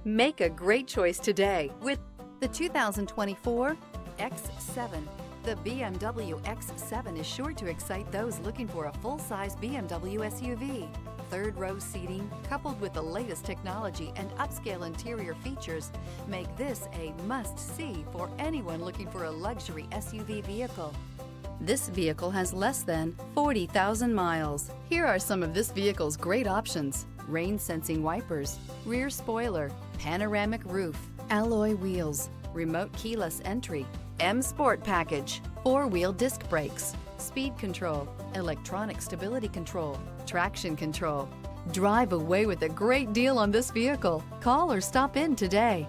Make a great choice today with the 2024 X7. The BMW X7 is sure to excite those looking for a full-size BMW SUV. Third-row seating, coupled with the latest technology and upscale interior features, make this a must-see for anyone looking for a luxury SUV vehicle. This vehicle has less than 40,000 miles. Here are some of this vehicle's great options: rain-sensing wipers, rear spoiler, panoramic roof, alloy wheels, remote keyless entry, M Sport package, four-wheel disc brakes, speed control, electronic stability control, traction control. Drive away with a great deal on this vehicle. Call or stop in today.